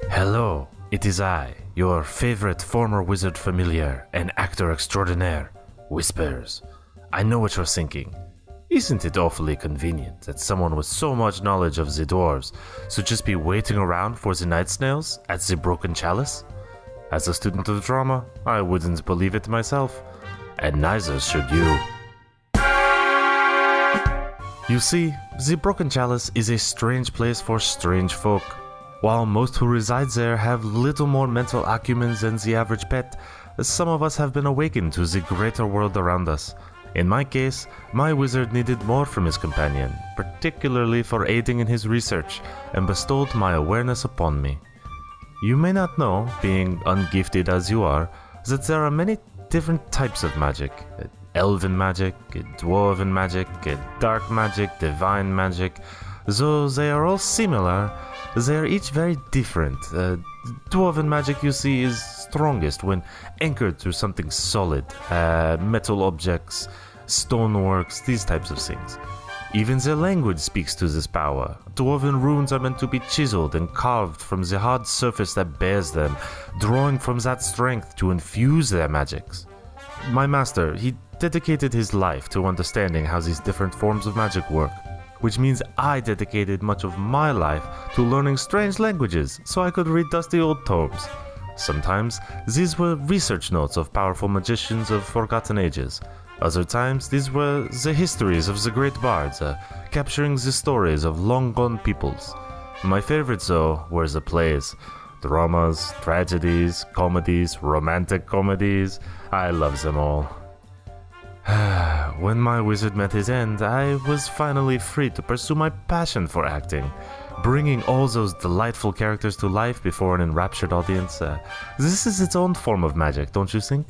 Hello, it is I, your favorite former wizard familiar and actor extraordinaire, Whis-purrs. I know what you're thinking. Isn't it awfully convenient that someone with so much knowledge of the dwarves should just be waiting around for the Night Snails at the Broken Chalice? As a student of drama, I wouldn't believe it myself, and neither should you. You see, the Broken Chalice is a strange place for strange folk. While most who reside there have little more mental acumen than the average pet, some of us have been awakened to the greater world around us. In my case, my wizard needed more from his companion, particularly for aiding in his research, and bestowed my awareness upon me. You may not know, being ungifted as you are, that there are many different types of magic. Elven magic, dwarven magic, dark magic, divine magic. Though they are all similar, they are each very different. Dwarven magic, you see, is strongest when anchored to something solid. Metal objects, stoneworks, these types of things. Even their language speaks to this power. Dwarven runes are meant to be chiseled and carved from the hard surface that bears them, drawing from that strength to infuse their magics. My master, he dedicated his life to understanding how these different forms of magic work, which means I dedicated much of my life to learning strange languages so I could read dusty old tomes. Sometimes these were research notes of powerful magicians of forgotten ages. Other times these were the histories of the great bards, capturing the stories of long-gone peoples. My favorites, though, were the plays. Dramas, tragedies, comedies, romantic comedies. I love them all. When my wizard met his end, I was finally free to pursue my passion for acting. Bringing all those delightful characters to life before an enraptured audience, this is its own form of magic, don't you think?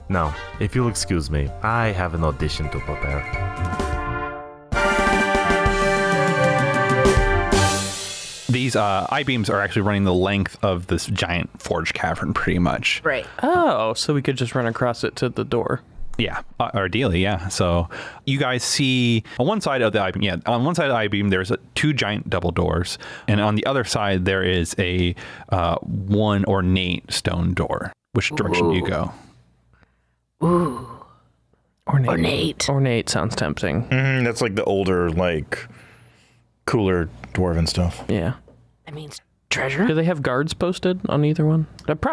Now, if you'll excuse me, I have an audition to prepare. These I-beams are actually running the length of this giant forge cavern, pretty much. Right. Oh, so we could just run across it to the door. Yeah, ideally, yeah. So you guys see on one side of the I-beam, on one side of the I-beam, there's two giant double doors, and on the other side there is a one ornate stone door. Which direction do you go? Ooh. Ornate. Ornate sounds tempting. That's like the older, like, cooler dwarven stuff. Yeah. That means treasure? Do they have guards posted on either one?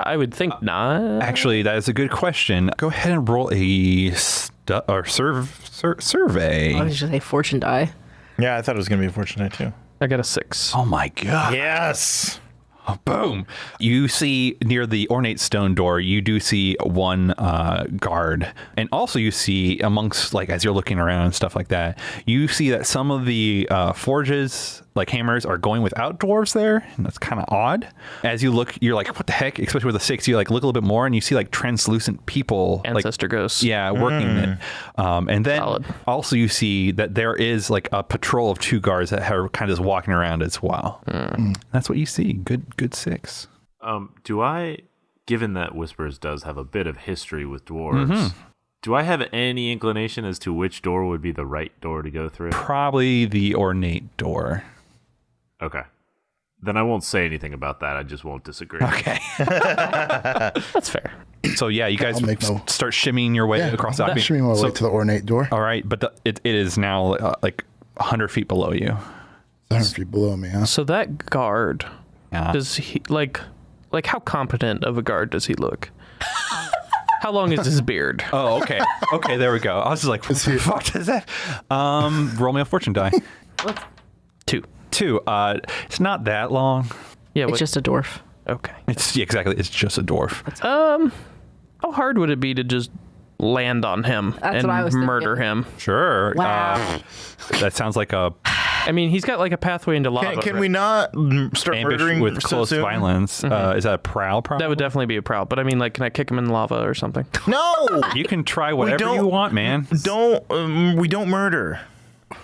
I would think not. Actually, that is a good question. Go ahead and roll a survey. I was just say fortune die. Yeah, I thought it was going to be a fortune die, too. I got a 6. Oh my god. Yes! Oh, boom. You see near the ornate stone door, you do see one guard. And also you see amongst, like, as you're looking around and stuff like that, you see that some of the forges, like hammers, are going without dwarves there. And that's kind of odd. As you look, you're like, what the heck? Especially with a 6, you like look a little bit more and you see like translucent people. Ancestor ghosts. Yeah, working it. And then Solid. also you see that there is like a patrol of 2 guards that are kind of just walking around as well. That's what you see. Good 6. Do I, given that Whis-purrs does have a bit of history with dwarves, do I have any inclination as to which door would be the right door to go through? Probably the ornate door. Okay. Then I won't say anything about that. I just won't disagree. Okay. That's fair. So yeah, you guys start shimmying your way across the I-beam. Shimmying my way to the ornate door. All right, but it is now like 100 feet below you. 100 feet below me, huh? So that guard, does he, like how competent of a guard does he look? How long is his beard? Oh, okay. Okay, there we go. I was just like, what the fuck is that? Roll me a fortune die. 2. 2. It's not that long. Yeah, It's just a dwarf. okay. Exactly. It's just a dwarf. How hard would it be to just land on him That's what I was and thinking. murder him? Sure. Wow. That sounds like a I mean, he's got like a pathway into lava. Can we not start ambush murdering with so close soon? violence. Is that a prowl? That would definitely be a prowl. But I mean, like, can I kick him in lava or something? No! You can try whatever you want, man. We don't murder.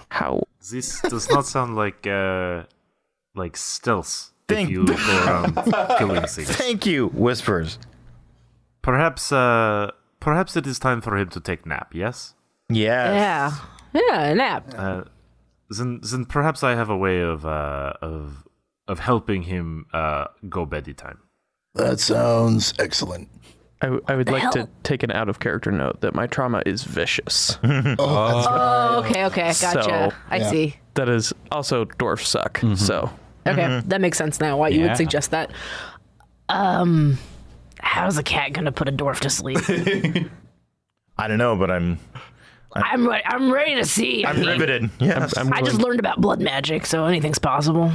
How? This does not sound like stealth. Thank- If you go around killing things. Thank you, Whis-purrs. Perhaps it is time for him to take nap. Yes. Yes. Yeah, a nap. Then perhaps I have a way of helping him go beddy time. That sounds excellent. I would like to take an out of character note that my trauma is vicious. Oh, okay, gotcha. So- I see. That is also dwarfs suck. So Okay, that makes sense now. Why you Yeah. would suggest that? How's a cat gonna put a dwarf to sleep? I don't know, but I'm I'm ready to see. riveted. Yes. I'm I just learned about blood magic, so anything's possible.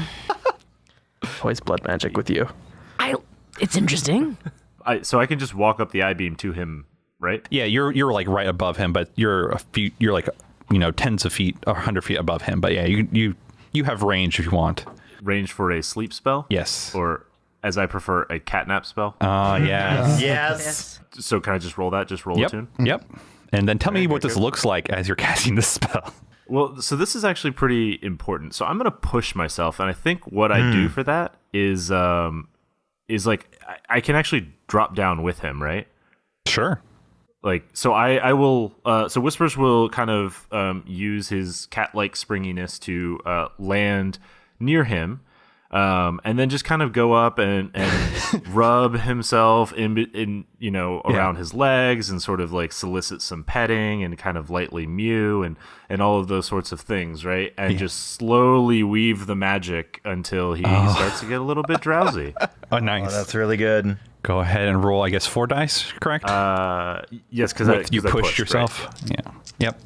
always blood magic with you. It's interesting. So I can just walk up the I-beam to him, right? Yeah, you're like right above him, but you're like tens of feet or 100 feet above him. But yeah, you have range if you want. Range for a sleep spell? Yes. Or, as I prefer, a catnap spell? Yes. Yes. So can I just roll that? Just roll Yep. a tune? Yep. And then tell me what this looks like as you're casting this spell. Well, so this is actually pretty important. So I'm going to push myself, and I think what I do for that is like I can actually drop down with him, right? Sure. Like, so I will. So Whis-purrs will kind of use his cat-like springiness to land near him, and then just kind of go up and rub himself in around his legs and sort of like solicit some petting and kind of lightly mew and all of those sorts of things, right? And just slowly weave the magic until he starts to get a little bit drowsy. Oh, nice. Oh, that's really good. Go ahead and roll, I guess, 4 dice, correct? Yes, because you I pushed yourself. Right? Yeah. Yep.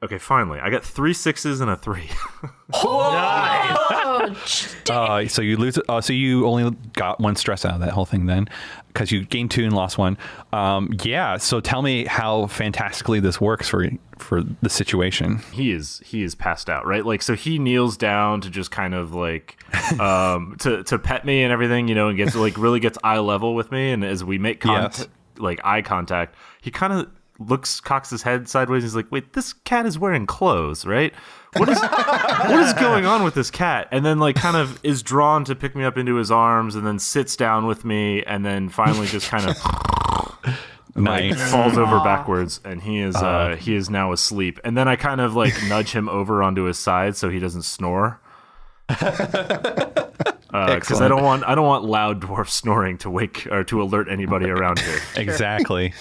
Okay, finally, I got 3 6s and a 3. So you lose. So you only got 1 stress out of that whole thing then, because you gained 2 and lost 1. Yeah. So tell me how fantastically this works for the situation. He is passed out, right? Like, so he kneels down to just kind of like to pet me and everything, and gets like really gets eye level with me. And as we make eye contact, he kind of cocks his head sideways. He's like, "Wait, this cat is wearing clothes, right? What is going on with this cat?" And then like kind of is drawn to pick me up into his arms, and then sits down with me, and then finally just kind of Nice. falls over backwards, and he is now asleep. And then I kind of like nudge him over onto his side so he doesn't snore. Because I don't want loud dwarf snoring to wake or to alert anybody around here. Exactly.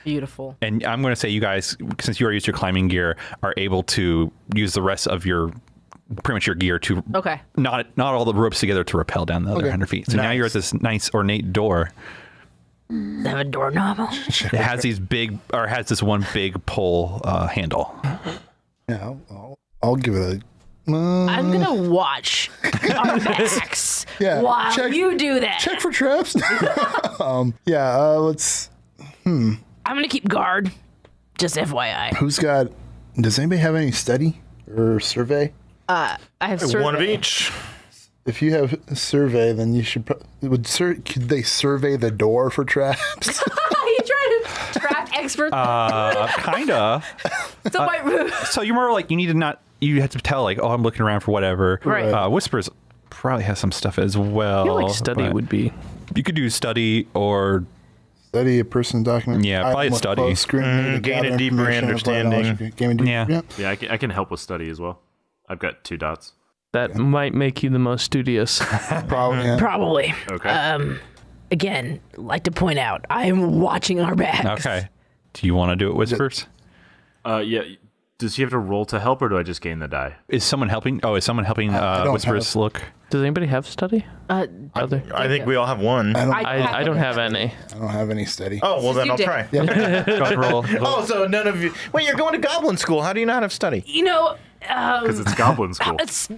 Beautiful. And I'm going to say you guys, since you already used your climbing gear, are able to use the rest of pretty much your gear to not all the ropes together to rappel down the other 100 feet. So now you're at this nice ornate door. They have a doorknob. It has has this one big pole handle. Yeah, I'll give it a. I'm gonna watch our backs while you do that. Check for traps. Let's. I'm gonna keep guard. Just FYI. Does anybody have any study or survey? I have survey. One of each. If you have a survey, then you should. Could they survey the door for traps? You trying to trap expert? Kinda. So you're more like you have to tell like, oh, I'm looking around for whatever. Right. Whis-purrs probably has some stuff as well. I feel like study but would be. You could do study or Study a person's document. Yeah, probably Item with study. close scrutiny to Gain a gather deeper information, apply knowledge, gain a deeper- Yeah. Yeah, I can help with study as well. I've got 2 dots. That might make you the most studious. Probably. Yeah. Probably. Okay. Again, like to point out, I am watching our backs. okay. Do you want to do it, Whis-purrs? Yeah. Does he have to roll to help, or do I just gain the die? Is someone helping? Oh, is someone helping don't Whis-purrs look? Does anybody have study? I think we all have one. I don't have any. I don't have any study. Oh, well, then You I'll did. try. Go ahead and roll. Oh, so none of you. Wait, you're going to goblin school. How do you not have study? Because it's goblin school. It's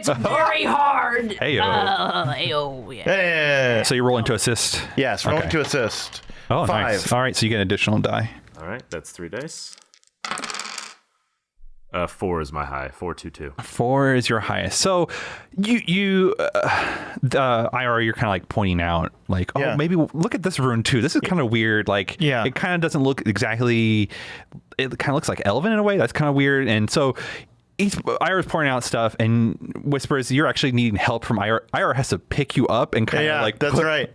very hard. Hey-o. Yeah. Yeah. So you roll into assist. Yes, rolling Okay. to assist. Oh, 5. nice. All right, so you get an additional die. All right, that's 3 dice. 4 is my high. 4, 2, 2. 4 is your highest. So you the IR you're kind of like pointing out like, oh, Yeah. maybe look at this rune too. This is kind of weird. Like, Yeah. it kind of doesn't look exactly. It kind of looks like elven in a way. That's kind of weird. And so IR is pointing out stuff, and Whis-purrs, you're actually needing help from IR. IR has to pick you up and kind of Yeah, like that's right.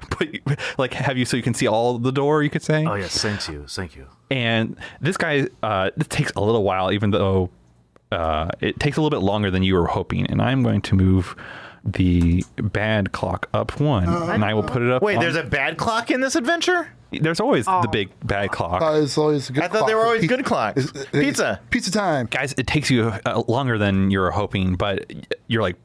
like have you so you can see all the door. You could say. Oh yes, thank you. And this guy, this takes a little while, even though it takes a little bit longer than you were hoping. And I'm going to move the bad clock up 1, and I will put it up. Wait, there's a bad clock in this adventure? There's always the big bad clock. It's always a good I thought they were always good clocks. Pizza. Pizza time. Guys, it takes you longer than you're hoping, but you're like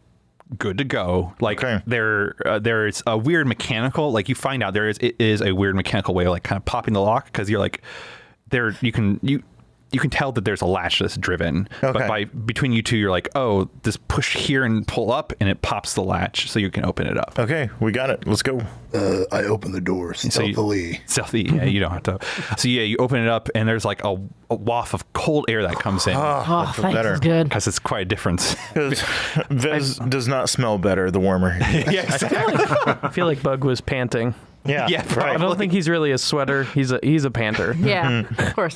good to go. Like there's a weird mechanical, like you find out it is a weird mechanical way of like kind of popping the lock, because you're like you can tell that there's a latch that's driven, but between you two, you're like, oh, just push here and pull up, and it pops the latch, so you can open it up. Okay, we got it. Let's go. I open the door stealthily. Yeah, you don't have to. So yeah, you open it up, and there's like a waft of cold air that comes in. Oh, thanks. That's good. Because it's quite a difference. Because Vez does not smell better the warmer. Yeah, exactly. I feel like Bug was panting. Yeah, right. I don't think he's really a sweater. He's a panter. Yeah, of course.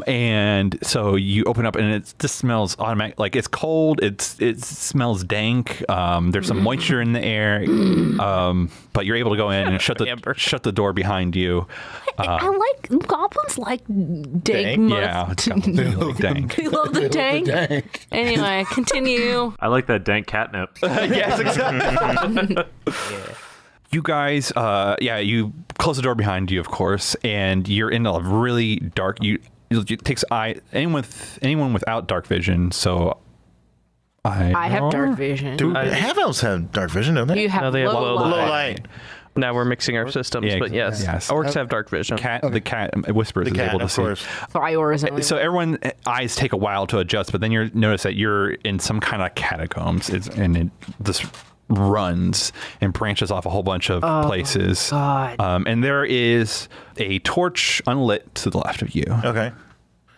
And so you open up, and it just smells automatic. Like it's cold. It smells dank. There's some moisture in the air. But you're able to go in and shut the door behind you. I like goblins like dank. Yeah, it's like dank. They love the dank. Anyway, continue. I like that dank catnip. Yes, exactly. You guys, you close the door behind you, of course, and you're in a really dark. It takes anyone without dark vision. So I have dark vision. Half elves have dark vision, don't they? You have they have low low light. Now we're mixing our systems, but yes. Orcs have dark vision. The cat Whis-purrs is able to see. So everyone's eyes take a while to adjust, but then you notice that you're in some kind of catacombs, and it just runs and branches off a whole bunch of places. God. And there is a torch unlit to the left of you. Okay.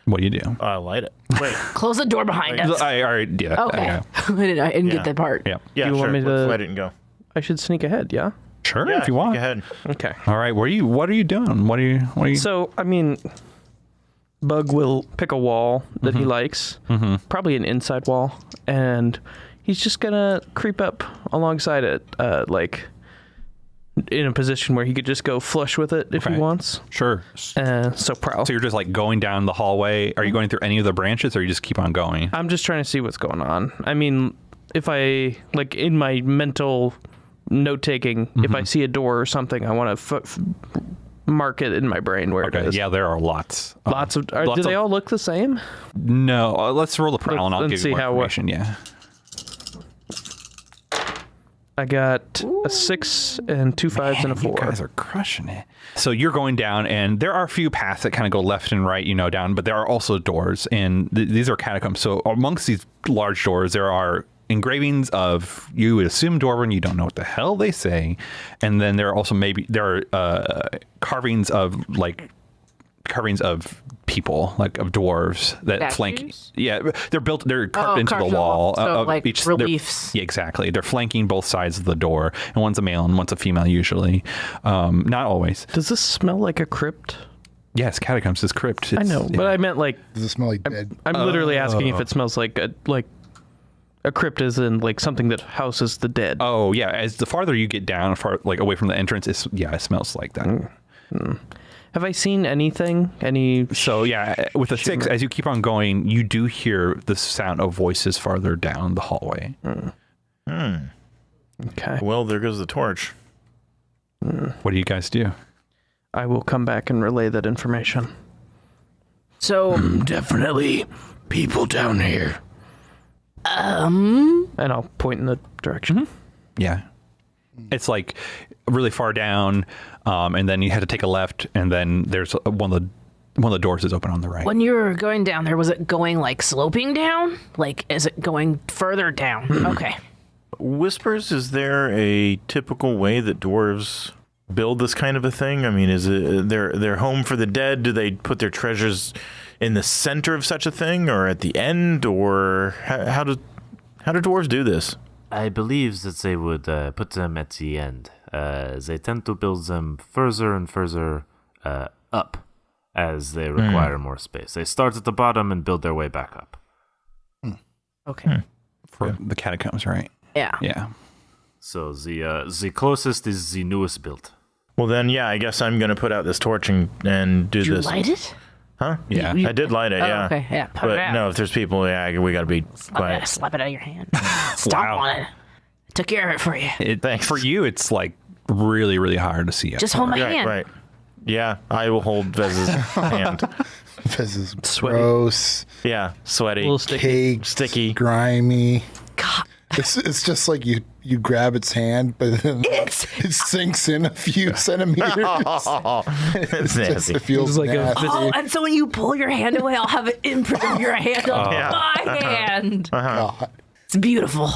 What do you do? I light it. Wait. Close the door behind us. I already did. Okay. Yeah. I didn't get that part. Yeah. Yeah, You sure. want me to- Let's light it and go. I should sneak ahead, yeah? Sure, Yeah, if you want. Go ahead. Okay. All right. What are you doing? What are you? So, I mean, Bug will pick a wall that he likes, probably an inside wall, and he's just gonna creep up alongside it, like in a position where he could just go flush with it if he wants. Sure. So prowl. So you're just like going down the hallway. Are you going through any of the branches, or you just keep on going? I'm just trying to see what's going on. I mean, if I, like, in my mental note-taking, if I see a door or something, I want to mark it in my brain where it is. Yeah, there are lots. Do they all look the same? No. Let's roll a prowl, and I'll give you more how information. Yeah. I got a 6 and 2 5s and a 4. You guys are crushing it. So you're going down, and there are a few paths that kind of go left and right, down, but there are also doors, and these are catacombs. So amongst these large doors, there are engravings of, you would assume Dwarven, you don't know what the hell they say, and then there are also carvings of people, like of dwarves that flank. Yeah, they're carved into the wall. So of like each reliefs. Yeah, exactly. They're flanking both sides of the door, and one's a male and one's a female usually. Not always. Does this smell like a crypt? Yes, catacombs is crypt. I know, but I meant like. Does it smell like dead? I'm literally asking if it smells like a crypt, as in like something that houses the dead. Oh yeah, as the farther you get down, away from the entrance, it smells like that. Have I seen anything? So yeah, with a 6, as you keep on going, you do hear the sound of voices farther down the hallway. Okay. Well, there goes the torch. What do you guys do? I will come back and relay that information. So definitely people down here. And I'll point in the direction. Yeah. It's like really far down, and then you had to take a left, and then there's one of the doors is open on the right. when you were going down there, was it going like sloping down? Like, is it going further down? Okay. Whis-purrs, is there a typical way that dwarves build this kind of a thing? I mean, is it their home for the dead? Do they put their treasures in the center of such a thing, or at the end, or how do dwarves do this? I believe that they would put them at the end. They tend to build them further and further up as they require more space. They start at the bottom and build their way back up. Okay. For the catacombs, right? Yeah. Yeah. So the closest is the newest build. Well, then, yeah, I guess I'm going to put out this torch and do Did you this. light it? Huh? Yeah. I did light it, Oh, yeah. okay, yeah. Put it But out. no, if there's people, yeah, we got to be quiet. Slap it out of your hand. Stomp on it. Took care of it for you. Thanks. For you, it's like really, really hard to see. Just hold my hand. Right. Yeah, I will hold Vez's hand. This is Sweaty. gross, Yeah, sweaty. A little sticky. caked, Sticky. grimy. God. It's just like you grab its hand, but then it sinks in a few centimeters. It's nasty. It feels It's like a nasty. Oh, and so when you pull your hand away, I'll have an imprint of your hand on my hand. God. It's beautiful.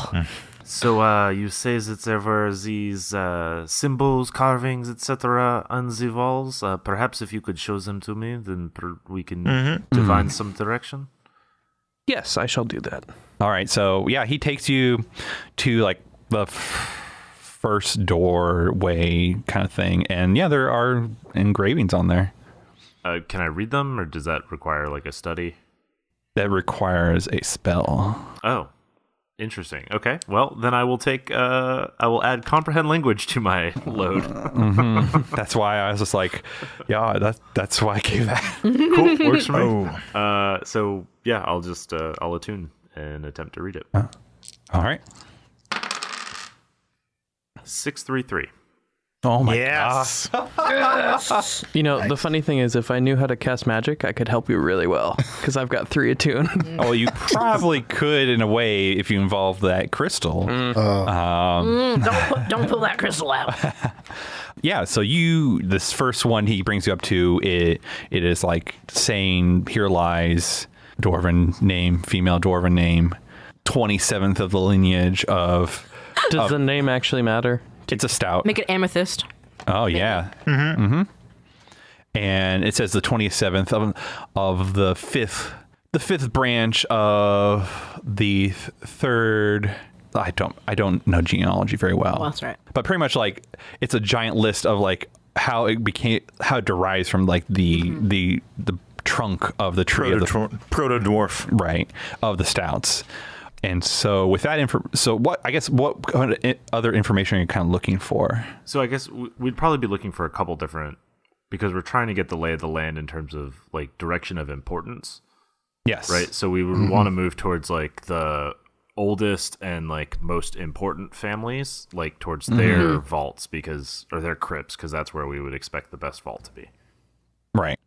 So, you say that there were these symbols, carvings, etc. on the walls. Perhaps if you could show them to me, then we can divine some direction. Yes, I shall do that. All right. So yeah, he takes you to like the first doorway kind of thing, and yeah, there are engravings on there. Can I read them, or does that require like a study? That requires a spell. Oh, interesting. Okay, well then I will take. I will add comprehend language to my load. That's why I was just like, yeah, that's why I gave that. Cool, works for me. Oh. So yeah, I'll just I'll attune and attempt to read it. All right. 633. Oh my Yes. You know, the funny thing is, if I knew how to cast magic, I could help you really well because I've got 3 attune. Well, you probably could in a way if you involve that crystal. Don't pull that crystal out. Yeah, so this first one he brings you up to, it is like saying, here lies dwarven name, female dwarven name, 27th of the lineage of... Does the name actually matter? It's a stout. Make it amethyst. Oh, yeah. And it says the 27th of the fifth branch of the third... I don't know genealogy very well. Well, that's right. But pretty much like it's a giant list of like how it derives from like the trunk of the tree of the Proto dwarf. right of the stouts. And so with that what kind of other information are you kind of looking for? So I guess we'd probably be looking for a couple different, because we're trying to get the lay of the land in terms of like direction of importance, Yes. right? So we would want to move towards like the oldest and like most important families, like towards their vaults or their crypts, because that's where we would expect the best vault to be. Right.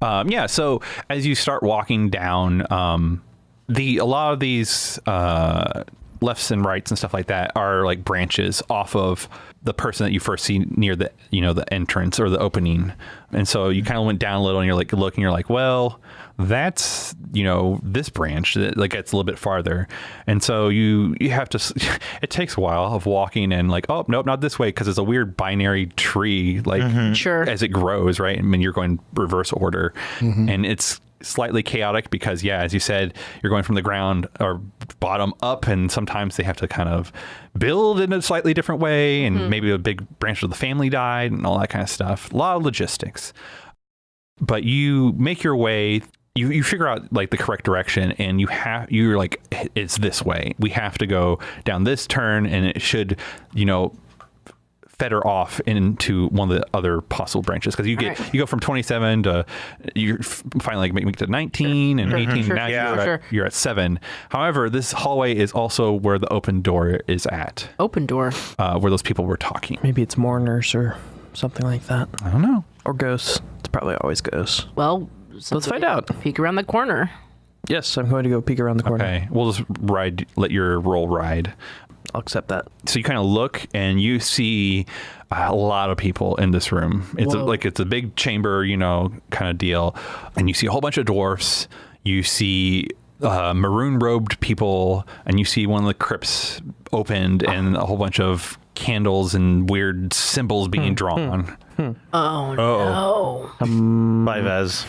Yeah. So as you start walking down, a lot of these lefts and rights and stuff like that are like branches off of the person that you first see near the entrance or the opening. And so you kind of went down a little and you're like looking, you're like, well, that's, this branch that like gets a little bit farther. And so you have to, it takes a while of walking and like, oh, nope, not this way. Cause it's a weird binary tree, like Sure. as it grows, right? I mean, you're going reverse order and it's slightly chaotic because, yeah, as you said, you're going from the ground or bottom up, and sometimes they have to kind of build in a slightly different way, and maybe a big branch of the family died and all that kind of stuff. A lot of logistics. But you make your way, you figure out like the correct direction, and you're like, it's this way. We have to go down this turn, and it should, feather off into one of the other possible branches, because you go from 27 to you finally make it to 19 and 18 and now you're at 7. However, this hallway is also where the open door is at, Open door. where those people were talking. Maybe it's mourners or something like that. I don't know. Or ghosts. It's probably always ghosts. Well, Let's find out. Peek around the corner. Yes, I'm going to go peek around the corner. Okay, we'll just let your roll ride. I'll accept that. So you kind of look and you see a lot of people in this room. It's it's a big chamber, kind of deal. And you see a whole bunch of dwarfs. You see maroon robed people, and you see one of the crypts opened and a whole bunch of candles and weird symbols being drawn. Oh, no. Bye, Vez.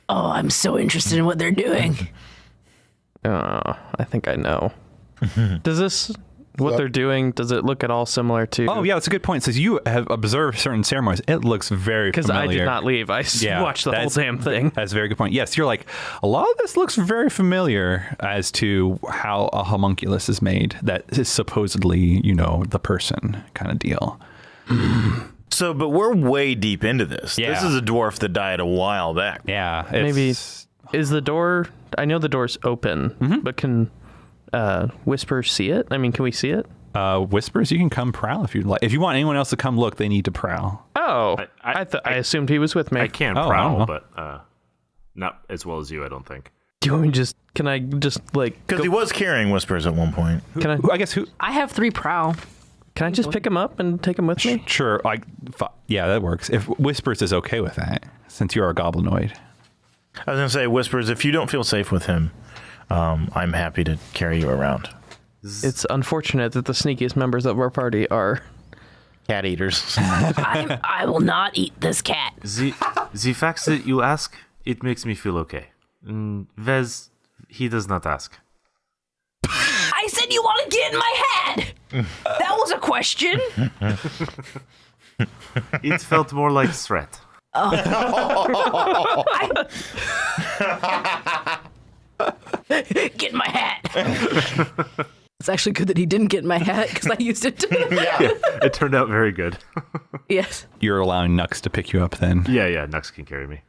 Oh, I'm so interested in what they're doing. I think I know. Does they're doing, does it look at all similar to... Oh, yeah, that's a good point. Since you have observed certain ceremonies, it looks very familiar. Because I did not leave. I watched the whole damn thing. That's a very good point. Yes, you're like, a lot of this looks very familiar as to how a homunculus is made. That is supposedly, the person kind of deal. So, but we're way deep into this. Yeah. This is a dwarf that died a while back. Yeah. Maybe is the door? I know the door's open, but can Whis-purrs see it? I mean, can we see it? Whis-purrs, you can come prowl if you'd like. If you want anyone else to come look, they need to prowl. Oh, I assumed he was with me. I can Oh, I don't prowl, know. but not as well as you, I don't think. Do you want me to can I just like, Because he was carrying Whis-purrs at one point. can I, I guess who? I have 3 prowl. can I just pick him up and take him with me? Sure. Yeah, that works. If Whis-purrs is okay with that, since you're a goblinoid. I was going to say, Whis-purrs, if you don't feel safe with him, I'm happy to carry you around. It's unfortunate that the sneakiest members of our party are Cat eaters. I will not eat this cat. The fact that you ask, it makes me feel okay. Vez, he does not ask. I said you want to get in my head. That was a question. It felt more like threat. Get in my hat. It's actually good that he didn't get in my hat because I used it. Yeah, it turned out very good. Yes. You're allowing Nux to pick you up then. Yeah, Nux can carry me.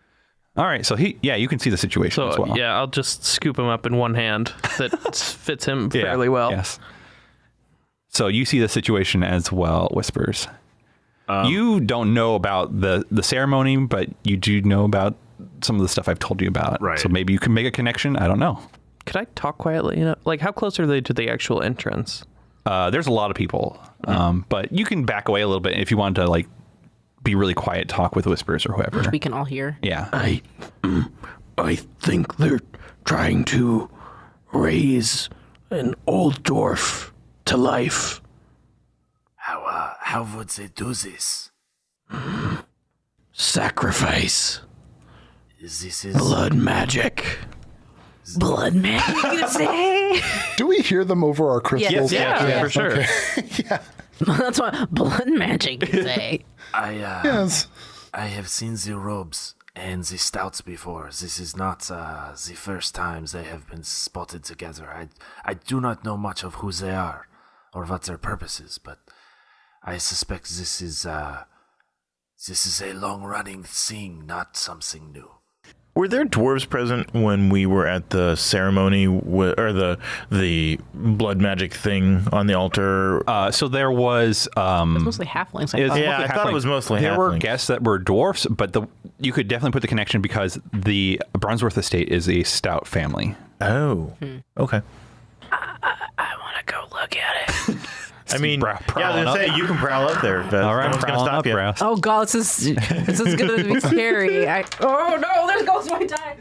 All right. So you can see the situation so as well. yeah. I'll just scoop him up in one hand. That fits him fairly well. Yes. So you see the situation as well, Whis-purrs. You don't know about the ceremony, but you do know about some of the stuff I've told you about. Right. So maybe you can make a connection. I don't know. Could I talk quietly? You know, like how close are they to the actual entrance? There's a lot of people, but you can back away a little bit if you want to like be really quiet, talk with Whis-purrs or whoever. We can all hear. Yeah. I think they're trying to raise an old dwarf to life. How would they do this? Sacrifice. This is Blood magic. Blood man, you gonna say? Do we hear them over our crystals? Yeah, for sure. That's what blood magic you say. Yes. I have seen the robes and the stouts before. This is not the first times they have been spotted together. I do not know much of who they are or what their purpose is, but I suspect this is a long-running thing, not something new. Were there dwarves present when we were at the ceremony or the blood magic thing on the altar? So there was. It's mostly halflings. I thought. Yeah, I thought it was mostly There were halflings. guests that were dwarfs, but you could definitely put the connection because the Brunsworth estate is a stout family. Oh, okay. I want to go look at it. I mean, Prowling I was gonna up. say you can prowl up there. All right, no one's gonna prowling stop up, you. bro. Oh god, this is gonna be scary. Oh no, there goes my die.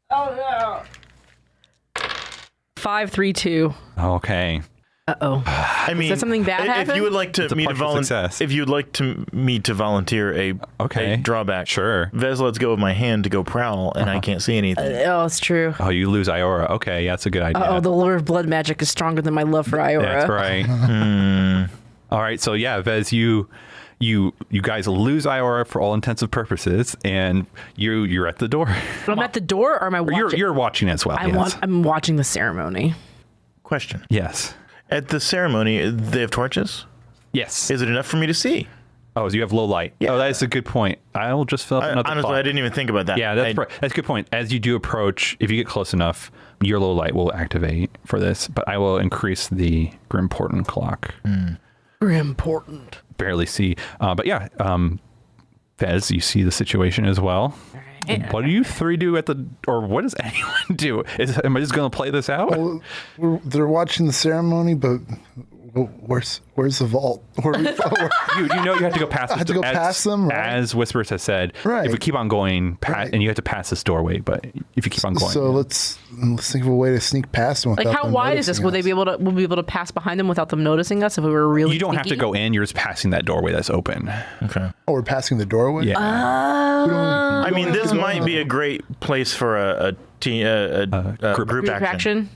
Oh no. 5, 3, 2. Okay. Uh-oh. I mean, that something bad if happen? you would like to It's a me to partial volunteer, success. if you'd like to me to volunteer a drawback, Sure. Vez lets go of my hand to go prowl, and I can't see anything. Oh, it's true. Oh, you lose Iora. Okay, yeah, that's a good idea. Oh, the lure of blood magic is stronger than my love for Iora. That's right. All right, so yeah, Vez, you guys lose Iora for all intents and purposes, and you're at the door. But I'm at the door, or am I watching? You're watching as well. Yes. I'm watching the ceremony. Question: Yes. At the ceremony, they have torches. Yes. Is it enough for me to see? Oh, so you have low light. Yeah. Oh, that is a good point. I will just fill up another Honestly, clock. I didn't even think about that. Yeah, that's a good point. As you do approach, if you get close enough, your low light will activate for this, but I will increase the Grimportant clock. Important. Barely see. But yeah, Vez, you see the situation as well. What do you three do or what does anyone do? Am I just going to play this out? Well, they're watching the ceremony, but where's the vault? You know you have to go past. I have to go past them, right? As Whis-purrs has said. Right. If we keep on going, Right. and you have to pass this doorway, but if you keep on going, So let's think of a way to sneak past them. Like, without how them wide is this? noticing Will they us. will we be able to pass behind them without them noticing us if we were really? you don't have to sneaky? go in. You're just passing that doorway that's open. Okay. Oh, we're passing the doorway. Yeah. I mean, this might be a great place for a group Group action. action.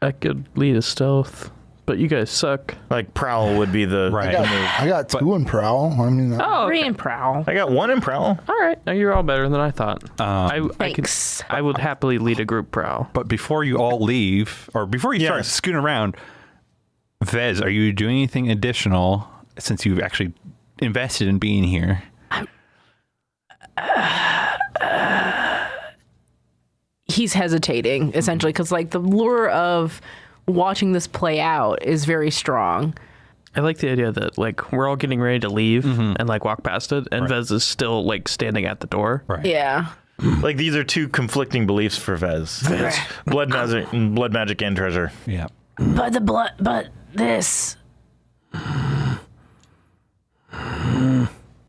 I could lead a stealth, but you guys suck. Like prowl would be the Right. I got 2 in prowl. I mean, Oh, Three okay. and prowl. I got 1 in prowl. All right. Now you're all better than I thought. Thanks. I would happily lead a group prowl. But before you all leave, or before you start Yes. scooting around, Vez, are you doing anything additional since you've actually invested in being here. He's hesitating, essentially, because, like, the lure of watching this play out is very strong. I like the idea that, like, we're all getting ready to leave and, like, walk past it, and Vez is still, like, standing at the door. Right. Yeah. Like, these are two conflicting beliefs for Vez. Blood magic and treasure. Yeah. But this.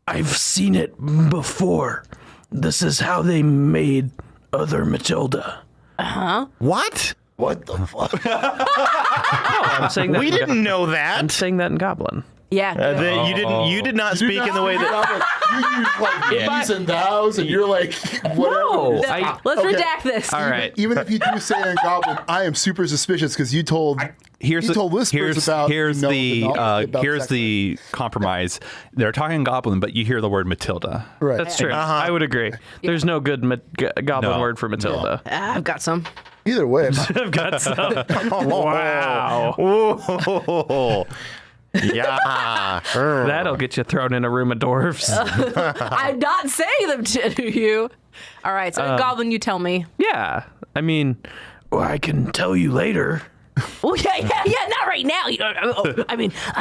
I've seen it before. This is how they made Other Matilda. What? What the fuck? I'm saying that We didn't know that. I'm saying that in Goblin. Yeah. You did not speak in the way that. You use like these and thous, and you're like, whatever. No, Let's Okay. redact this. all right. Even if you do say it in Goblin, I am super suspicious because you told Whis-purrs about here's sex. the compromise. They're talking Goblin, but you hear the word Matilda. Right. That's true. I would agree. There's no good Goblin No. word for Matilda. I've got some. Either way, I've got some. Wow. Whoa. Yeah. That'll get you thrown in a room of dwarves. I'm not saying them to you. All right, so Goblin, you tell me. Yeah. I mean, Well, I can tell you later. Well, yeah, not right now. I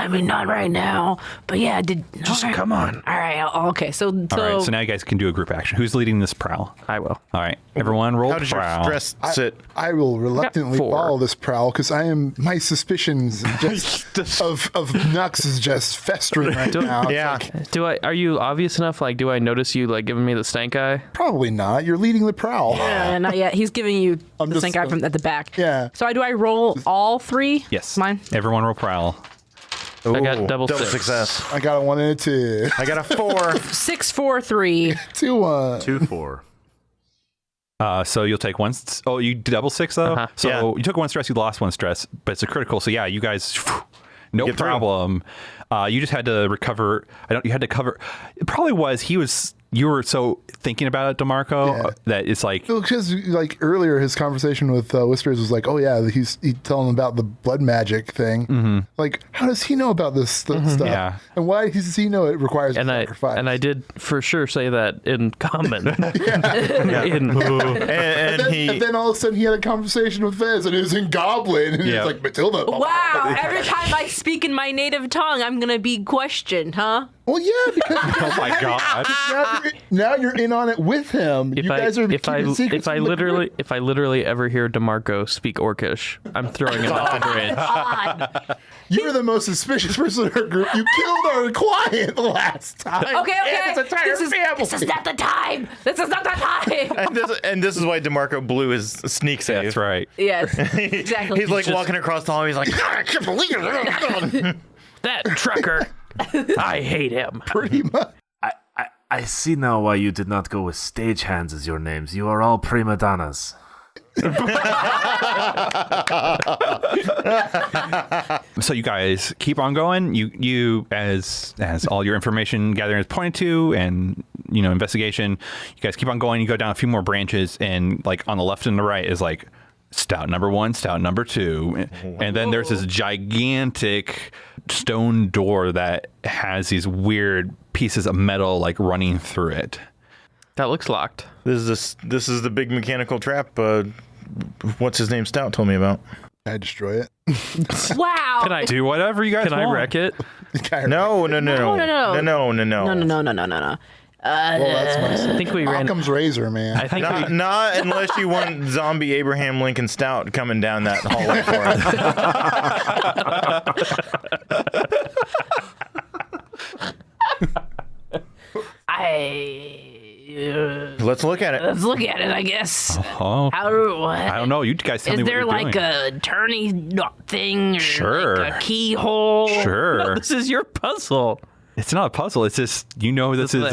mean, not right now. But yeah, Just come on. All right, okay. So All right, so now you guys can do a group action. Who's leading this prowl? I will. All right, everyone roll How does your prowl. stress sit? I will reluctantly 4. follow this prowl because my suspicions just of Nux is just festering right now. It's Yeah. like, Are you obvious enough? Like, do I notice you like giving me the stank eye? probably not. You're leading the prowl. not yet. He's giving you I'm the just- same guy from at the back. Yeah. So do I roll all 3? Yes. Mine. Everyone roll prowl. I got Ooh, double six. success. I got a 1 and a 2. I got a 4. 6, 4, 3. 2, 1. 2-4. So you'll take one. Oh, you double 6 though. So Yeah. you took 1 stress, you lost 1 stress, but it's a critical. So yeah, you guys, no Get through. problem. You just had to recover. You had to cover. It probably was. You were so thinking about it, DeMarco, Yeah. that it's like. Because like earlier, his conversation with Whis-purrs was like, "Oh yeah, he's telling him about the blood magic thing. Like, how does he know about this stuff? Yeah. And why does he know it requires And sacrifice? I did for sure say that in common. And And then all of a sudden, he had a conversation with Vez, and it was in Goblin, and he Yeah. was like, "Matilda." Wow! Every time I speak in my native tongue, I'm gonna be questioned, huh? Well, yeah, because Oh my god! now you're in on it with him. You guys are keeping secrets if I from the literally group. if I literally ever hear DeMarco speak Orcish, I'm throwing him off the bridge. God. You're the most suspicious person in our group. You killed our client the last time. Okay. And his entire family. This is not the time. This is not the time. and this is why DeMarco blew his sneak save. That's right. Yes, exactly. He's like walking across the hall. He's like, "God, I can't believe it." That trucker, I hate him. Pretty much. I see now why you did not go with stagehands as your names. You are all prima donnas. So you guys keep on going. You as all your information gathering is pointed to, and investigation. You guys keep on going. You go down a few more branches, and like on the left and the right is like stout number 1, stout number 2, and then there's this gigantic stone door that has these weird pieces of metal like running through it. That looks locked. This is the big mechanical trap. What's his name? Stout told me about. I destroy it. Wow. Can I Do whatever you guys Can want. I wreck it? No. No. No. No. Well, that's my I think we ran. Occam's razor, man. I think we. Not unless you want zombie Abraham Lincoln Stout coming down that hallway for us. Let's look at it. Let's look at it, I guess. Oh, What? I don't know. You guys tell Is me what there you're like doing. a turny thing or Sure. like a keyhole? Sure. This is your puzzle. It's not a puzzle. It's just this is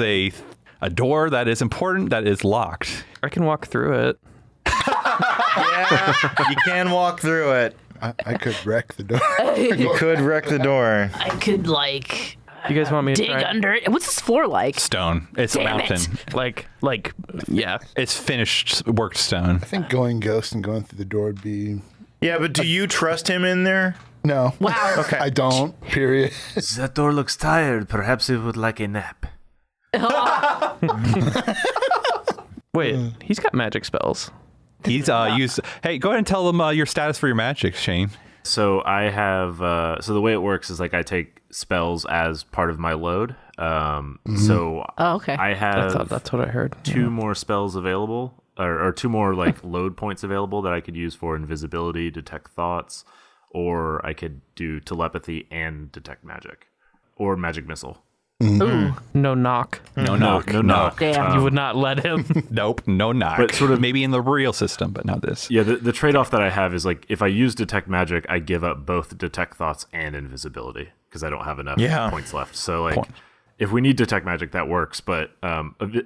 a door that is important that is locked. I can walk through it. Yeah, you can walk through it. I could wreck the door. You could wreck the door. I could like You guys want me to dig try? under it. What's this floor like? Stone. It's a Damn it. mountain. Like, yeah. It's finished worked stone. I think going ghost and going through the door would be. Yeah, but do you trust him in there? No. Wow. Okay. I don't. Period. That door looks tired. Perhaps it would like a nap. Wait, he's got magic spells. He's used. Hey, go ahead and tell them your status for your magic, Shane. So I have. So the way it works is like I take spells as part of my load. So Oh, okay. I I have thought that's what I heard. two more spells available, or two more like load points available that I could use for invisibility, detect thoughts, or I could do telepathy and detect magic, or magic missile. Ooh. No knock. No knock. No knock. Damn. You would not let him. Nope. No knock. But sort of- maybe in the real system, but not this. Yeah, the trade-off that I have is like if I use detect magic, I give up both detect thoughts and invisibility because I don't have enough points left. So like, if we need detect magic, that works. But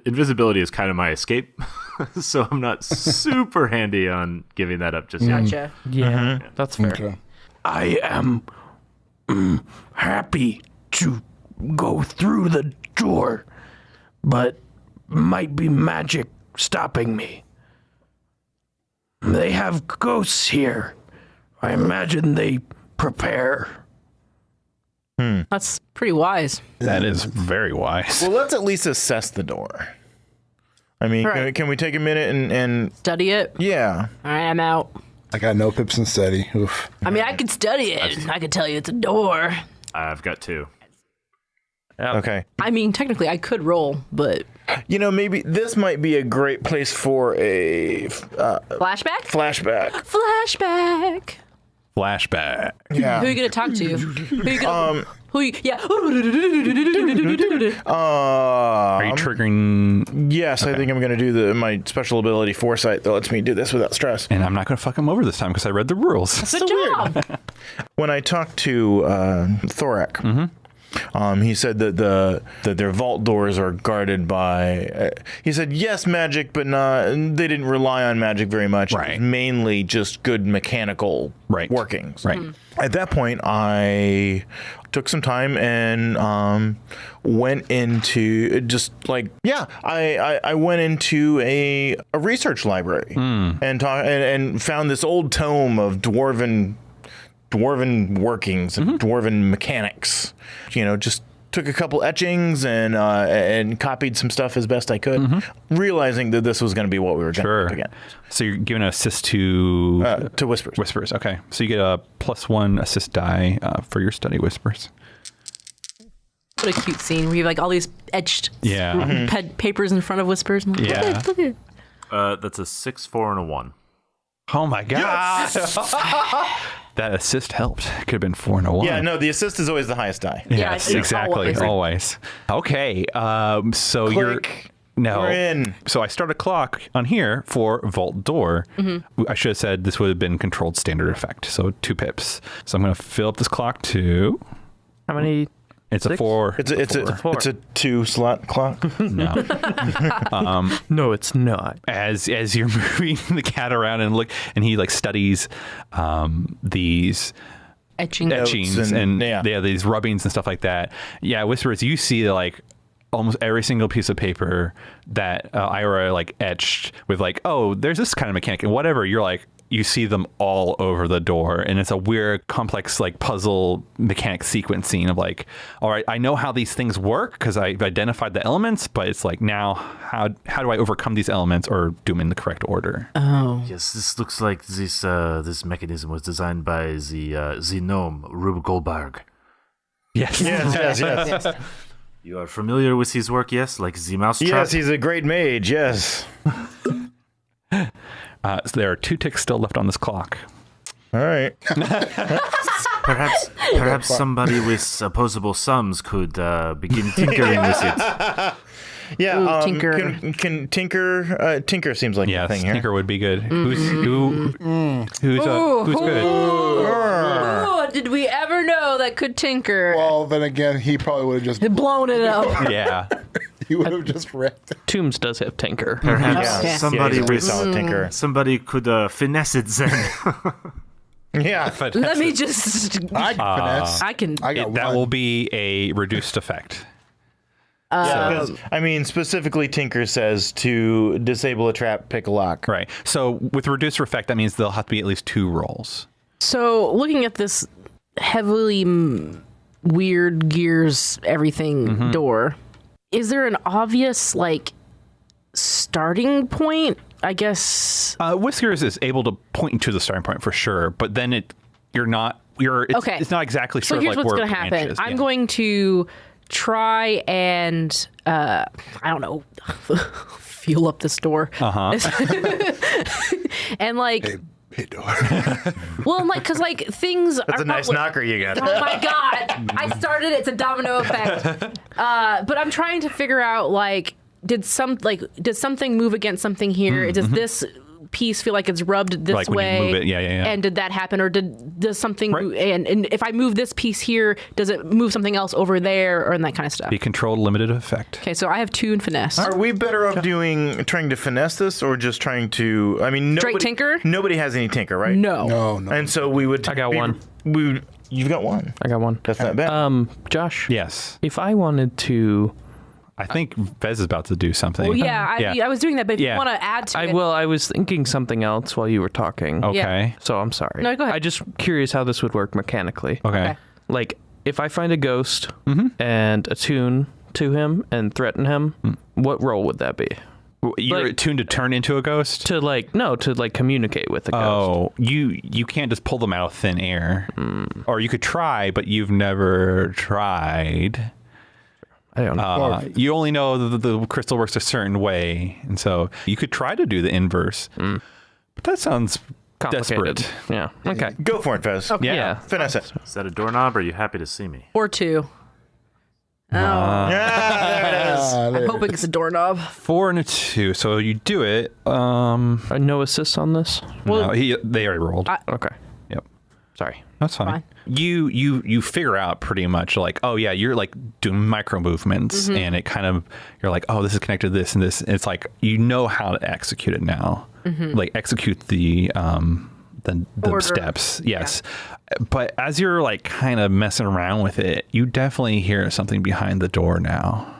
invisibility is kind of my escape, so I'm not super handy on giving that up just yet. Gotcha. Yeah, that's fair. Okay. I am happy to go through the door, but might be magic stopping me. They have ghosts here. I imagine they prepare. That's pretty wise. That is very wise. Well, let's at least assess the door. I mean, Right. can we take a minute and Study it. yeah. All right, I'm out. I got no pips and steady. Oof. I mean, I could study it. I could tell you it's a door. I've got two. Okay. I mean, technically, I could roll, but You know, maybe this might be a great place for a flashback. flashback. Flashback. Flashback. Yeah. Who are you gonna talk to? Who you gonna? Who? You, yeah. Are you triggering? Yes, I think I'm going to do my special ability foresight that lets me do this without stress. And I'm not going to fuck him over this time because I read the rules. Good job. When I talked to Thorak, he said that their vault doors are guarded by. He said yes, magic, but not. They didn't rely on magic very much. Right. It was mainly just good mechanical workings. Right. At that point, I took some time and went into I went into a research library and found this old tome of dwarven workings and dwarven mechanics. You know, just took a couple etchings and copied some stuff as best I could, realizing that this was going to be what we were going to Sure. do again. So you're giving an assist to Whis-purrs. Whis-purrs. Okay. So you get a +1 assist die for your study Whis-purrs. What a cute scene where you have like all these etched papers in front of Whis-purrs. I'm like, Yeah. Look at. That's a 6, 4, and a 1. Oh my god. That assist helped. Could have been 4 and a 1. Yeah, no, the assist is always the highest die. Yes, Yeah, exactly. always. Okay. So Click. No. We're in. So I start a clock on here for vault door. I should have said this would have been controlled standard effect. So 2 pips. So I'm going to fill up this clock to. How many? It's a Six? 4. It's a 2-slot clock. No. No, it's not. As you're moving the cat around and he like studies these Etching. etchings and these rubbings and stuff like that. Yeah, Whis-purrs, you see like almost every single piece of paper that Ira like etched with like, oh, there's this kind of mechanic and whatever. You're like, you see them all over the door, and it's a weird, complex like puzzle mechanic sequencing of like, all right, I know how these things work because I've identified the elements, but it's like now how do I overcome these elements or do them in the correct order? Oh. Yes, this looks like this mechanism was designed by the gnome Rube Goldberg. Yes. Yes. You are familiar with his work, yes? Like the mousetrap? Yes, he's a great mage, yes. So there are 2 ticks still left on this clock. All right. Perhaps somebody with opposable thumbs could begin tinkering with it. Yeah, Ooh, Tinker. Can Tinker? Tinker seems like Yes, the thing here. Tinker would be good. Who's good? Oh, did we ever know that could tinker? Well, then again, he probably would have just Blown it up. Yeah. he would have just wrecked it. Tombs does have Tinker. Perhaps Okay. somebody he's a pretty with solid Tinker. somebody could finesse it then. Yeah. Let me just. I can finesse. I can. I got That one. will be a reduced effect. Because, I mean, specifically, Tinker says to disable a trap, pick a lock. Right. So with reduced effect, that means there'll have to be at least 2 rolls. So looking at this heavily weird gears everything door. Is there an obvious like starting point? I guess Whis-purrs is able to point to the starting point for sure, but then it's not exactly sure so here's like what's where going to branch happen. is. I'm going to try and I don't know, feel up this door. And like Hey, door. well, like, because like things That's are a nice knocker you got. Oh my god! I started. It's a domino effect. But I'm trying to figure out like, did something move against something here? Does this piece feel like it's rubbed this Like when way? you move it, yeah. And did that happen, or does something? Move, and if I move this piece here, does it move something else over there, or that kind of stuff? Be controlled, limited effect. Okay, so I have 2 in finesse. Are we better off trying to finesse this, or just trying to? I mean, Straight tinker? Nobody has any tinker, right? No. No. And so we would. I got one. You've got one. I got one. That's not bad. Josh. Yes. If I wanted to, I think Vez is about to do something. Well, I was doing that, but if you want to add to it, I was thinking something else while you were talking. Okay. So I'm sorry. No, go ahead. I just curious how this would work mechanically. Okay. Like if I find a ghost and attune to him and threaten him, what role would that be? You're Like- attuned to turn into a ghost? To communicate with the ghost. Oh, you can't just pull them out of thin air. Or you could try, but you've never tried. I don't know. You only know the crystal works a certain way, and so you could try to do the inverse. But that sounds Complicated. desperate. Yeah. Okay. Go for it, Fez. Yeah. Finesse it. Is that a doorknob, or are you happy to see me? or 2. Oh, Yeah, there it is. I'm hoping it's a doorknob. 4 and a 2, so you do it. No assists on this? No, they already rolled. Okay. Yep, Sorry. that's fine. Fine. You figure out pretty much like, oh yeah, you're like doing micro movements, and it kind of, you're like, oh, this is connected to this and this. And it's like you know how to execute it now, like execute the Order. steps. Yes, but as you're like kind of messing around with it, you definitely hear something behind the door now.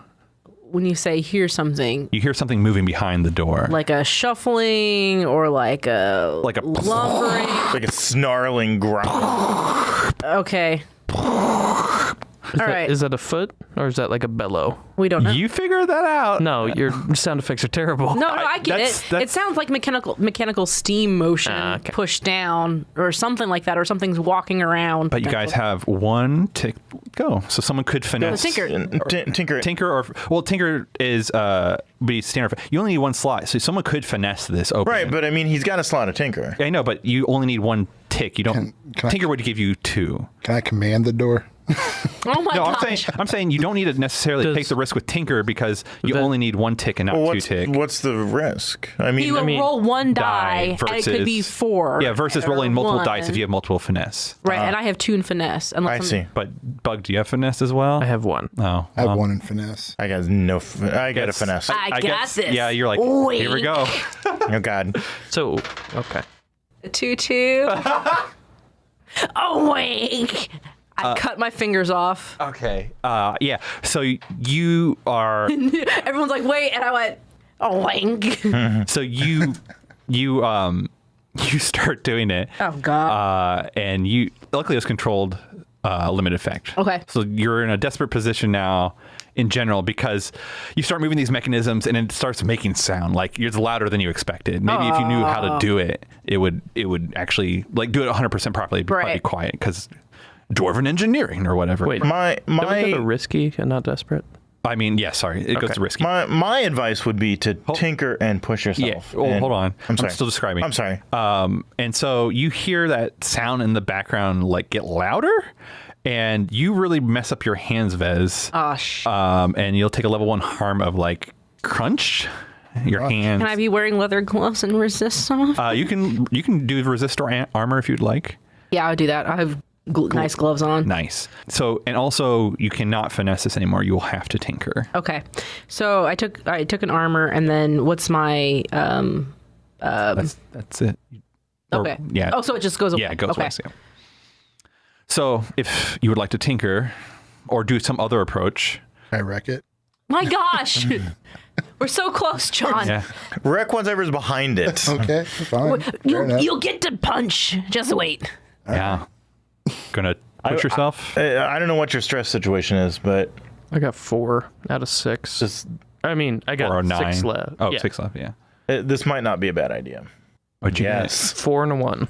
When you say hear something, You hear something moving behind the door. like a shuffling or like a lumbering. Like a snarling growl. Okay. All right. Is that a foot or is that like a bellow? We don't know. You figure that out. No, your sound effects are terrible. No, I get that's- it. that's- It sounds like mechanical steam motion Okay. pushed down or something like that, or something's walking around. But you guys have 1 tick go. So someone could finesse. Tinker. Tinker. Tinker is be standard. You only need 1 slot, so someone could finesse this open. Right, but I mean, he's got a slot of Tinker. I know, but you only need 1 tick. You don't. Can I- Tinker would give you 2. Can I command the door? Oh my No, gosh. I'm saying you don't need to necessarily take the risk with Tinker because you only need 1 tick and not 2 tick. What's the risk? I mean, You will roll 1 die, die and it could be versus- 4. Yeah, versus or rolling multiple 1. dice if you have multiple finesse. Right, and I have 2 in finesse. I see. But Bug, do you have finesse as well? I have 1. Oh, I have 1 in finesse. I got no. I got a finesse. I got guess- this. Yeah, you're like, Wink. here we go. Oh God. So, okay. 2-2. Oh, wink. I cut my fingers off. Okay. Yeah. So you are. Everyone's like, wait, and I went, oh, wink. So you start doing it. Oh, God. And you luckily it's controlled limit effect. Okay. So you're in a desperate position now in general because you start moving these mechanisms and it starts making sound like it's louder than you expected. Maybe if you knew how to do it, it would actually like do it 100% properly. It'd probably be quiet because dwarven engineering or whatever. Wait, My don't we go to risky and not desperate? I mean, yeah, sorry. It goes to risky. my advice would be to tinker and push Yeah. yourself. Oh, And- hold on. I'm sorry. still describing. I'm sorry. And so you hear that sound in the background like get louder, and you really mess up your hands, Vez. And you'll take a level 1 harm of like crunch. Your hands. Can I be wearing leather gloves and resist off? You can do resistor armor if you'd like. Yeah, I would do that. I have nice gloves on. Nice. So, and also you cannot finesse this anymore. You will have to tinker. Okay, so I took an armor, and then what's my That's it. Or- okay? yeah. Oh, so it just goes away. Yeah, it goes okay. away. Yeah. So if you would like to tinker or do some other approach. Can I wreck it? My gosh, we're so close, John. Yeah. Wreck whatever's behind it. Okay, fine. Fair enough. You'll get to punch. Just wait. Yeah. Gonna Push yourself. I don't know what your stress situation is, but I got 4 out of 6. just I mean, I got 6 left. Oh, Yeah. 6 left, yeah. this might not be a bad idea. What'd you Yes. 4 and a 1.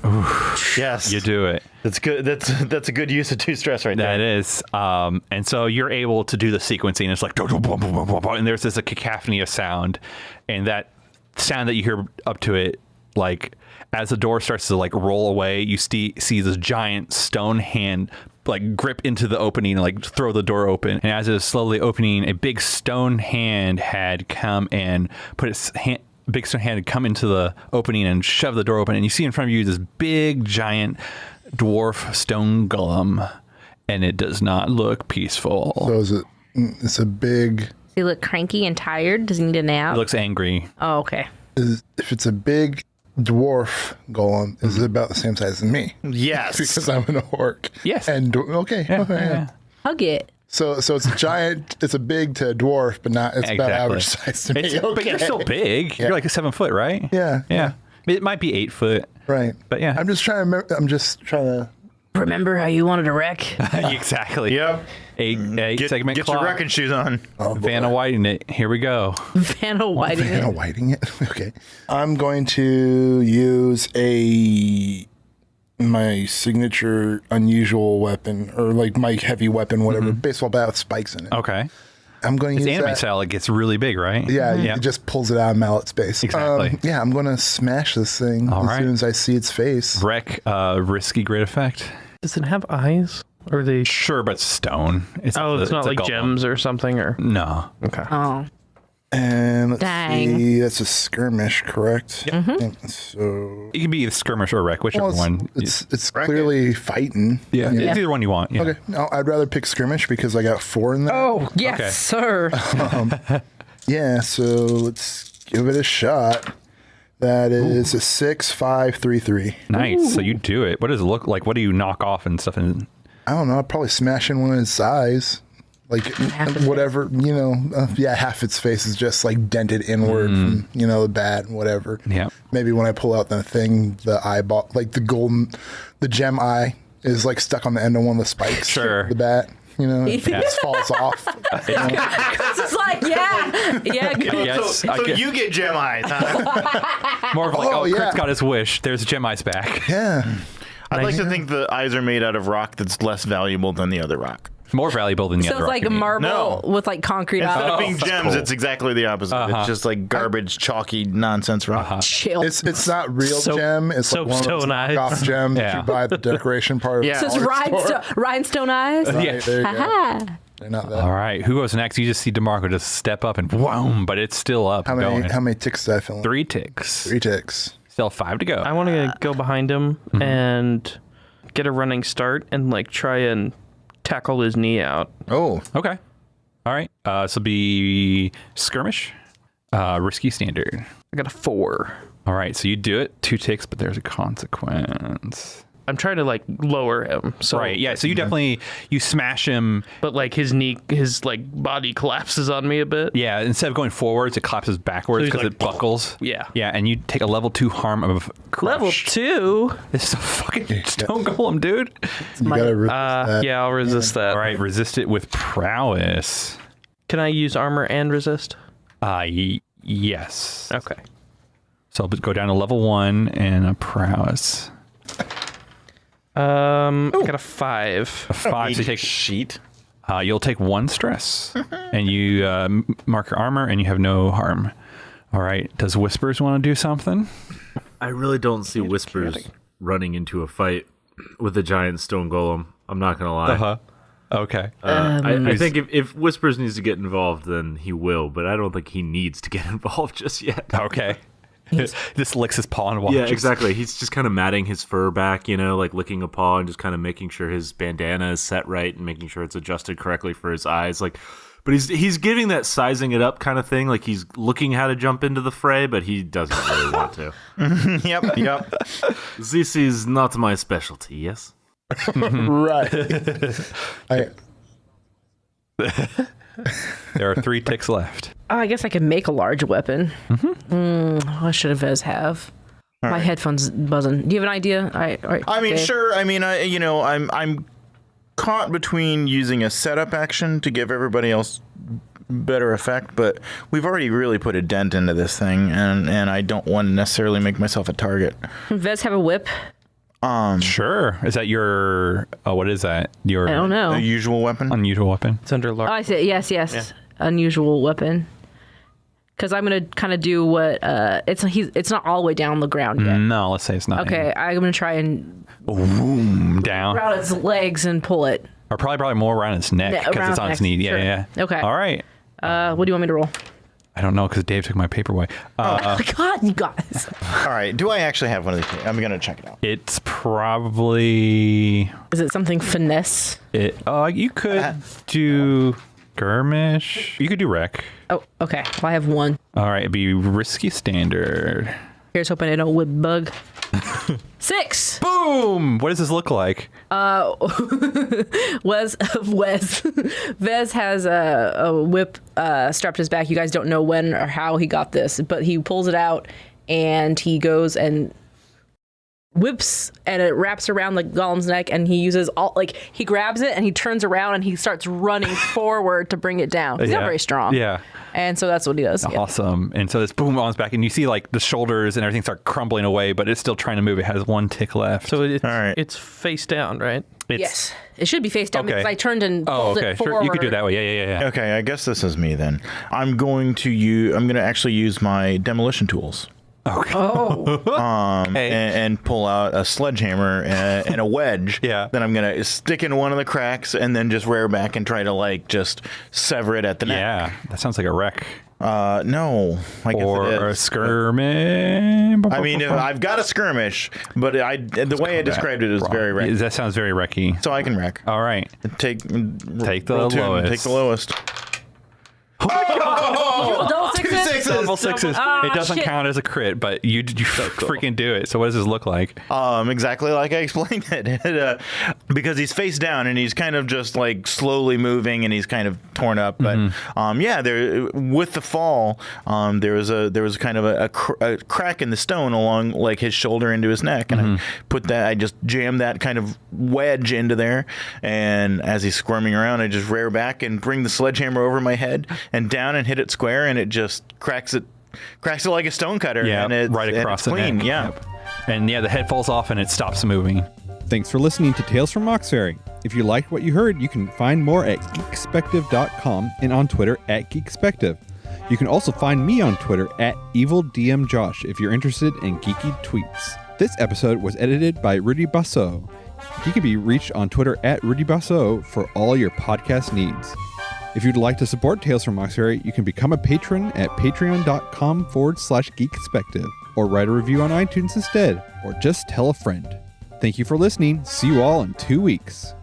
Yes. get? You do it. That's good. That's a good use of 2 stress right there. That is. And so you're able to do the sequencing. It's like, and there's this cacophony of sound. And that sound that you hear up to it, like, as the door starts to like roll away, you see this giant stone hand like grip into the opening and like throw the door open. And as it was slowly opening, a big stone hand had come and put its big stone hand had come into the opening and shove the door open. And you see in front of you this big giant dwarf stone golem, and it does not look peaceful. So is it? It's a big. Does he look cranky and tired? Does he need a nap? It looks angry. Oh, okay. If it's a big dwarf golem, is it about the same size as me? Yes. Because I'm an orc. Yes. And okay. Yeah. Hug it. So it's a giant. It's a big to a dwarf, but not. It's about Exactly. average size to me. But you're still big. You're like a 7 foot, right? Yeah. Yeah. It might be 8 foot. Right. But yeah. I'm just trying to remember. I'm just trying to. Remember how you wanted to wreck? Exactly. Yep. Eight segment Get clock. your wrecking shoes on. Vanna Whiting it. Here we go. Vanna Whiting. Vanna Whiting it. Okay. I'm going to use my signature unusual weapon, or like my heavy weapon, whatever, baseball bat with spikes in it. Okay. I'm going to It's use anime that. style. It gets really big, right? Yeah, Yeah. it just pulls it out of mallet space. Exactly. Yeah, I'm going to smash this thing All as right. soon as I see its face. Wreck, risky great effect. Does it have eyes? Or are they? Sure, but stone. It's Oh, it's not a like golem. gems or something, or No. okay. Oh. And let's Dang. see, that's a skirmish, correct? Yep. So It can be either skirmish or wreck, whichever well, one. it's clearly fighting. Yeah, You know? it's either one you want. Yeah. Okay, no, I'd rather pick skirmish because I got 4 in there. Oh, yes, Okay. sir. Yeah, so let's give it a shot. That is a 6, 5, 3, 3. Nice. So you do it. What does it look like? What do you knock off and stuff? And I don't know. I'd probably smash in one of its eyes. Like, whatever, half its face is just like dented inward from, the bat and whatever. Yeah. Maybe when I pull out the thing, the eyeball, like the gem eye is like stuck on the end of one of the spikes. Sure. The bat, it just falls off. Because it's like, yeah, good. yes, So you get gem eyes, huh? more of like, Oh, oh, yeah. Kurt's got his wish. There's Gem Eyes back. Yeah. I'd like to think the eyes are made out of rock that's less valuable than the other rock. More valuable than the So other. it's like a rock, you mean. marble with like concrete Instead out. of being that's gems, cool. it's exactly the opposite. It's just like garbage, chalky nonsense rock. Chill. It's not real Soap- gem. It's like one of those soapstone eyes. knockoff gems that Yeah. you buy at the decoration part of Yeah. the So it's dollar store. rhinestone eyes. Right, Yeah. there you go. Haha. They're not that. All right. Who goes next? You just see DeMarco just step up and whoom, but it's still up and going. How many ticks did I fill in? 3 ticks. 3 ticks. Still 5 to go. I want to go behind him and get a running start and like try and tackle his knee out. Oh, Okay. All right. This will be skirmish. Risky standard. I got a 4. All right. So you do it. 2 ticks, but there's a consequence. I'm trying to like lower him. So, Right. Yeah. So you definitely you smash him. But like his knee, his like body collapses on me a bit. Yeah. Instead of going forwards, it collapses backwards So he's because like, it buckles. Yeah. Yeah. And you take a level 2 harm of crush. Level 2. This is a fucking stone golem, dude. You gotta resist that. Yeah, I'll resist that. All right. Resist it with prowess. Can I use armor and resist? Yes. Okay. So I'll go down to level 1 and a prowess. I got a 5. A 5. So you take sheet. You'll take 1 stress, and you mark your armor, and you have no harm. All right. Does Whis-purrs want to do something? I really don't see Whis-purrs running into a fight with a giant stone golem. I'm not gonna lie. Okay. I think if Whis-purrs needs to get involved, then he will. But I don't think he needs to get involved just yet. Okay. Just licks his paw and watches. Yeah, exactly. He's just kind of matting his fur back, like licking a paw and just kind of making sure his bandana is set right and making sure it's adjusted correctly for his eyes. But he's giving that sizing it up kind of thing. Like he's looking how to jump into the fray, but he doesn't really want to. Yep. This is not my specialty. Yes. Right. There are 3 ticks left. Oh, I guess I could make a large weapon. What should a Vez have? My headphones buzzing. Do you have an idea? I mean, Dave? sure. I mean, I'm caught between using a setup action to give everybody else better effect, but we've already really put a dent into this thing, and I don't want to necessarily make myself a target. Vez have a whip? Sure. Is that your, what is that? Your I don't know. A usual weapon? unusual weapon? It's under Oh, large. I see. Yes. Unusual weapon. Because I'm gonna kind of do what it's not all the way down the ground yet. No, let's say it's not. Okay, I'm gonna try and Boom, down. round its legs and pull it. Or probably more around its neck because around it's on its its knee. neck, Yeah, sure. yeah. Okay. All right. What do you want me to roll? I don't know because Dave took my paper away. Oh my god, you guys! All right. Do I actually have one of these? I'm going to check it out. It's probably Is it something finesse? it. You could do skirmish. You could do wreck. Oh, okay. Well, I have one. All right, it'd be risky standard. Here's hoping I don't whip bug. 6. Boom! What does this look like? Vez has a whip strapped to his back. You guys don't know when or how he got this, but he pulls it out and he goes and whips, and it wraps around the golem's neck, and he uses he grabs it and he turns around and he starts running forward to bring it down. He's not very strong. Yeah. And so that's what he does. Yeah. Awesome. And so this boom on his back, and you see like the shoulders and everything start crumbling away, but it's still trying to move. It has one tick left. So it's, All right. it's face down, right? Yes. It should be face down Okay. because I turned and pulled okay. it forward. Sure. You could do it that way. Yeah. Okay, I guess this is me then. I'm going to actually use my demolition tools. Okay. Oh. Hey. And pull out a sledgehammer and a wedge. Yeah. Then I'm gonna stick in one of the cracks and then just rear back and try to just sever it at the neck. Yeah. That sounds like a wreck. No, I guess Or it a is. skirmish. I mean, I've got a skirmish, but the way I described it is very wreck. That sounds very wrecky. So I can wreck. All right. Take the roll two and lowest. Take the lowest. Double sixes? Sixes. Double sixes. Ah, It doesn't shit. count as a crit, but you freaking do it. So what does this look like? Exactly like I explained it. Because he's face down and he's kind of just slowly moving and he's kind of torn up. But there with the fall, there was kind of a crack in the stone along his shoulder into his neck, and I just jammed that kind of wedge into there. And as he's squirming around, I just rear back and bring the sledgehammer over my head and down and hit it square, and it just cracks it like a stone cutter. Yeah, and it's, right across the clean. neck. Yeah. Yep. And the head falls off and it stops moving. Thanks for listening to Tales from Moxferry. If you liked what you heard, you can find more at geekspective.com and on Twitter at geekspective. You can also find me on Twitter at evildmjosh if you're interested in geeky tweets. This episode was edited by Rudy Basso. He can be reached on Twitter at Rudy Basso for all your podcast needs. If you'd like to support Tales from Moxferry, you can become a patron at patreon.com/geekspective, or write a review on iTunes instead, or just tell a friend. Thank you for listening. See you all in 2 weeks.